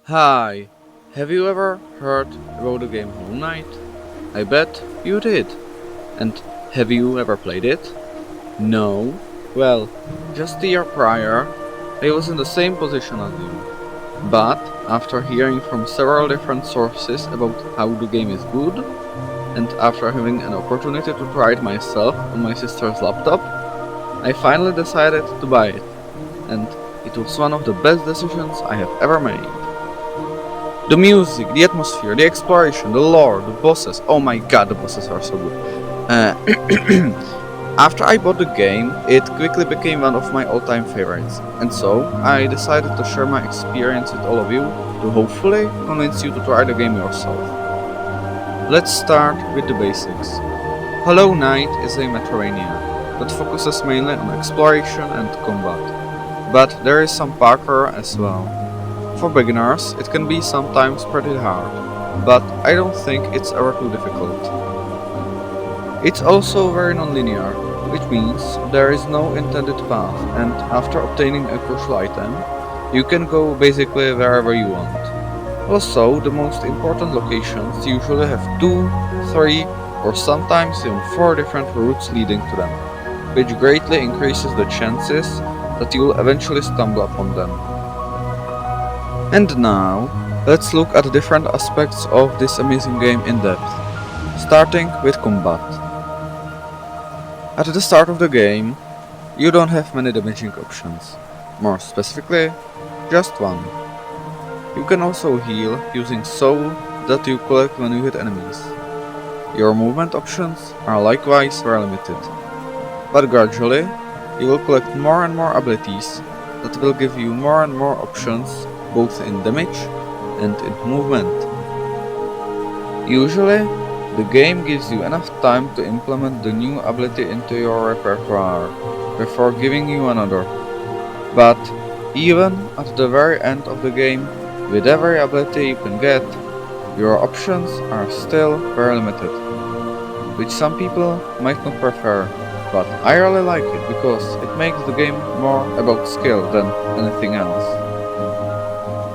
Hi, have you ever heard about the game Hollow Knight? I bet you did. And have you ever played it? No? Well, just the year prior, I was in the same position as you. But after hearing from several different sources about how the game is good, and after having an opportunity to try it myself on my sister's laptop, I finally decided to buy it. And it was one of the best decisions I have ever made. The music, the atmosphere, the exploration, the lore, the bosses. Oh my god, the bosses are so good. After I bought the game, it quickly became one of my all-time favorites. And so, I decided to share my experience with all of you to hopefully convince you to try the game yourself. Let's start with the basics. Hollow Knight is a Metroidvania that focuses mainly on exploration and combat. But there is some parkour as well. For beginners, it can be sometimes pretty hard, but I don't think it's ever too difficult. It's also very non-linear, which means there is no intended path, and after obtaining a crucial item, you can go basically wherever you want. Also, the most important locations usually have 2, 3, or sometimes even 4 different routes leading to them, which greatly increases the chances that you will eventually stumble upon them. And now, let's look at the different aspects of this amazing game in depth, starting with combat. At the start of the game, you don't have many damaging options. More specifically, just one. You can also heal using soul that you collect when you hit enemies. Your movement options are likewise very limited, but gradually you will collect more and more abilities that will give you more and more options both in damage and in movement. Usually, the game gives you enough time to implement the new ability into your repertoire before giving you another. But even at the very end of the game, with every ability you can get, your options are still very limited, which some people might not prefer, but I really like it because it makes the game more about skill than anything else.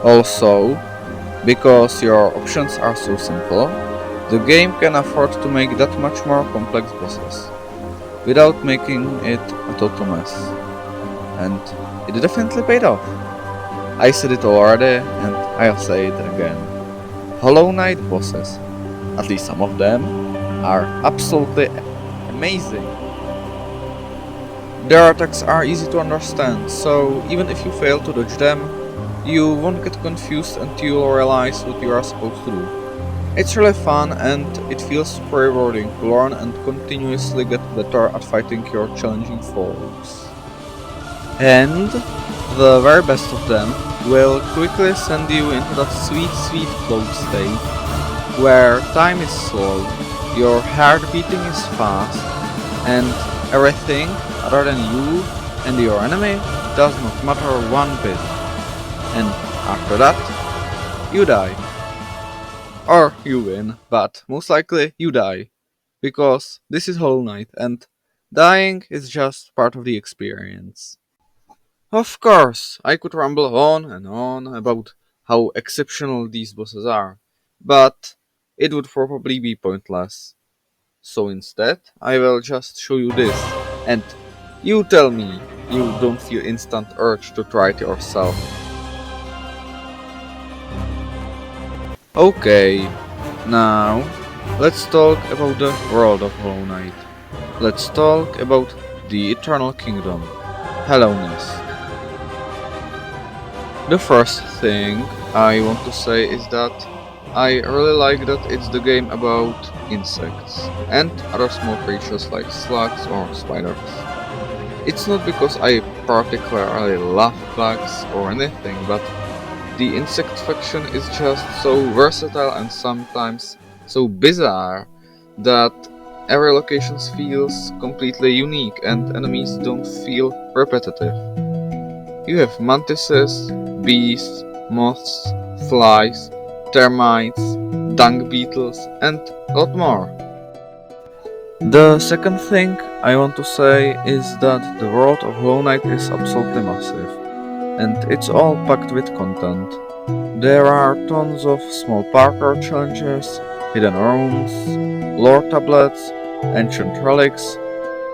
Also, because your options are so simple, the game can afford to make that much more complex bosses, without making it a total mess. And it definitely paid off. I said it already, and I'll say it again. Hollow Knight bosses, at least some of them, are absolutely amazing. Their attacks are easy to understand, so even if you fail to dodge them, you won't get confused until you realize what you are supposed to do. It's really fun and it feels super rewarding to learn and continuously get better at fighting your challenging foes. And the very best of them will quickly send you into that sweet flow state, where time is slow, your heart beating is fast, and everything other than you and your enemy does not matter one bit. And after that, you die. Or you win, but most likely you die. Because this is Hollow Knight and dying is just part of the experience. Of course, I could ramble on and on about how exceptional these bosses are, but it would probably be pointless. So instead, I will just show you this, and you tell me you don't feel instant urge to try it yourself. Okay, now let's talk about the world of Hollow Knight. Let's talk about the Eternal Kingdom, Hallowness. The first thing I want to say is that I really like that it's the game about insects and other small creatures like slugs or spiders. It's not because I particularly love bugs or anything, but the insect faction is just so versatile and sometimes so bizarre that every location feels completely unique and enemies don't feel repetitive. You have mantises, bees, moths, flies, termites, dung beetles, and a lot more. The second thing I want to say is that the world of Hollow Knight is absolutely massive, and it's all packed with content. There are tons of small parkour challenges, hidden rooms, lore tablets, ancient relics,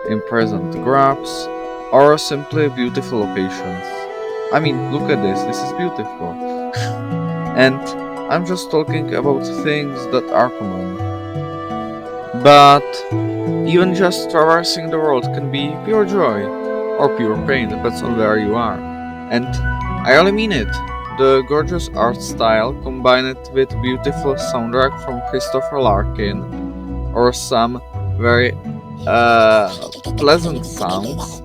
imprisoned grabs, or simply beautiful locations. I mean, look at this, this is beautiful. And I'm just talking about things that are common. But even just traversing the world can be pure joy, or pure pain, depends on where you are. And I really mean it. The gorgeous art style, combined with beautiful soundtrack from Christopher Larkin, or some very pleasant sounds,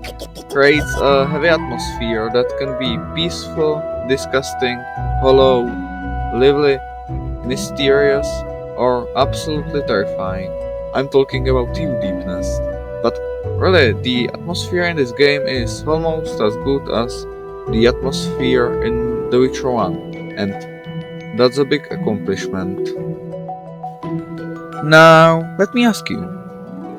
creates a heavy atmosphere that can be peaceful, disgusting, hollow, lively, mysterious, or absolutely terrifying. I'm talking about you, Deepness. But really, the atmosphere in this game is almost as good as the atmosphere in The Witcher 1, and that's a big accomplishment. Now, let me ask you,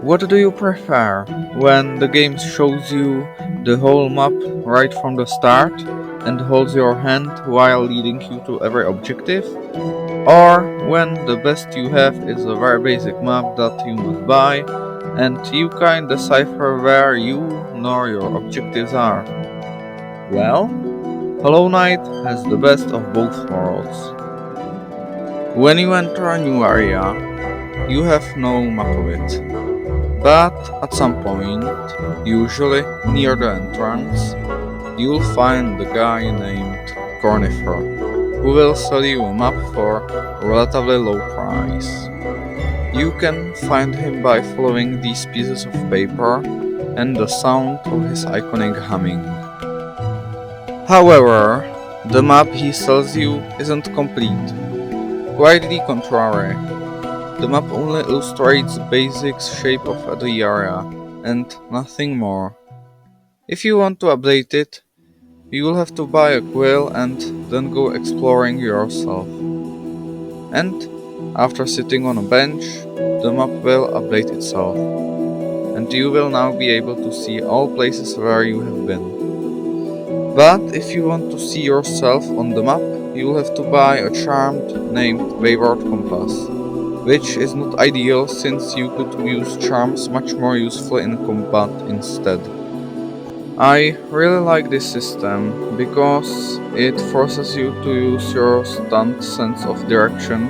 what do you prefer when the game shows you the whole map right from the start and holds your hand while leading you to every objective? Or when the best you have is a very basic map that you must buy and you can't decipher where you nor your objectives are? Well, Hollow Knight has the best of both worlds. When you enter a new area, you have no map of it. But at some point, usually near the entrance, you'll find the guy named Cornifer, who will sell you a map for a relatively low price. You can find him by following these pieces of paper and the sound of his iconic humming. However, the map he sells you isn't complete. Quite the contrary. The map only illustrates the basic shape of the area and nothing more. If you want to update it, you will have to buy a quill and then go exploring yourself. And after sitting on a bench, the map will update itself, and you will now be able to see all places where you have been. But if you want to see yourself on the map, you will have to buy a charm named Wayward Compass, which is not ideal since you could use charms much more useful in combat instead. I really like this system because it forces you to use your stunned sense of direction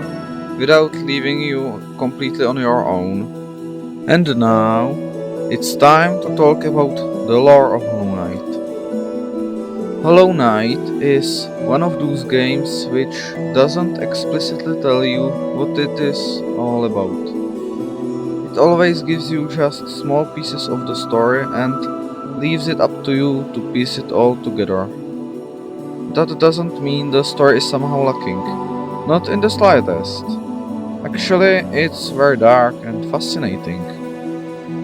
without leaving you completely on your own. And now, it's time to talk about the lore of Hollow Knight. Hollow Knight is one of those games which doesn't explicitly tell you what it is all about. It always gives you just small pieces of the story and leaves it up to you to piece it all together. That doesn't mean the story is somehow lacking, not in the slightest. Actually, it's very dark and fascinating.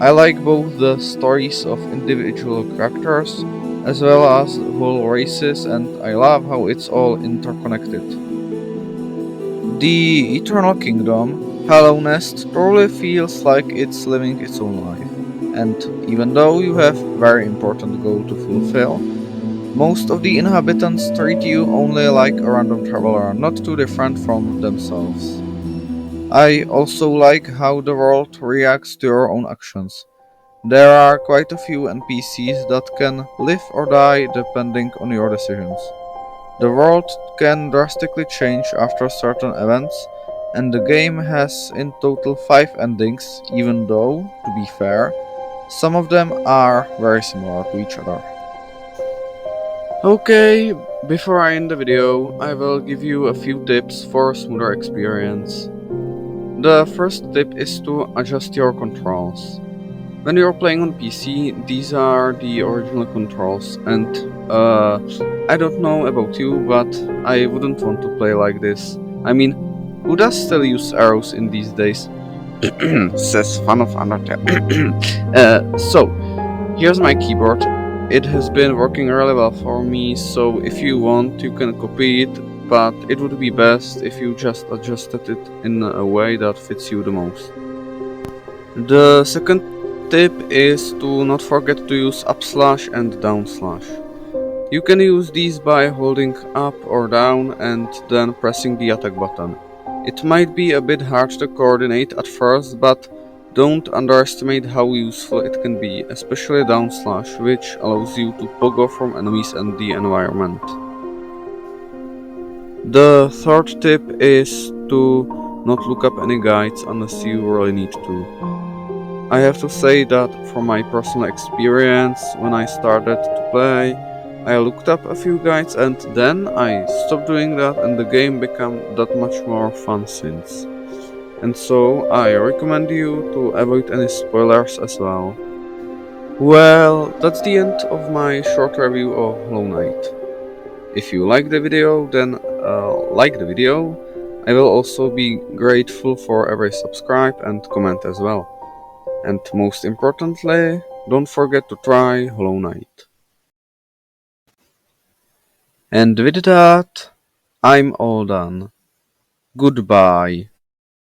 I like both the stories of individual characters as well as whole races, and I love how it's all interconnected. The Eternal Kingdom, Hollow Nest, truly feels like it's living its own life, and even though you have very important goal to fulfill, most of the inhabitants treat you only like a random traveler, not too different from themselves. I also like how the world reacts to your own actions. There are quite a few NPCs that can live or die depending on your decisions. The world can drastically change after certain events, and the game has in total 5 endings, even though, to be fair, some of them are very similar to each other. Okay, before I end the video, I will give you a few tips for a smoother experience. The first tip is to adjust your controls. When you're playing on PC, these are the original controls, and I don't know about you, but I wouldn't want to play like this. I mean, who does still use arrows in these days? Says fan of Undertale. So, here's my keyboard. It has been working really well for me, so if you want, you can copy it, but it would be best if you just adjusted it in a way that fits you the most. The second tip is to not forget to use up slash and down slash. You can use these by holding up or down and then pressing the attack button. It might be a bit hard to coordinate at first, but don't underestimate how useful it can be, especially down slash, which allows you to pogo from enemies and the environment. The third tip is to not look up any guides unless you really need to. I have to say that from my personal experience, when I started to play, I looked up a few guides and then I stopped doing that and the game became that much more fun since. And so I recommend you to avoid any spoilers as well. Well, that's the end of my short review of Hollow Knight. If you like the video, then like the video. I will also be grateful for every subscribe and comment as well. And most importantly, don't forget to try Hollow Knight. And with that, I'm all done. Goodbye.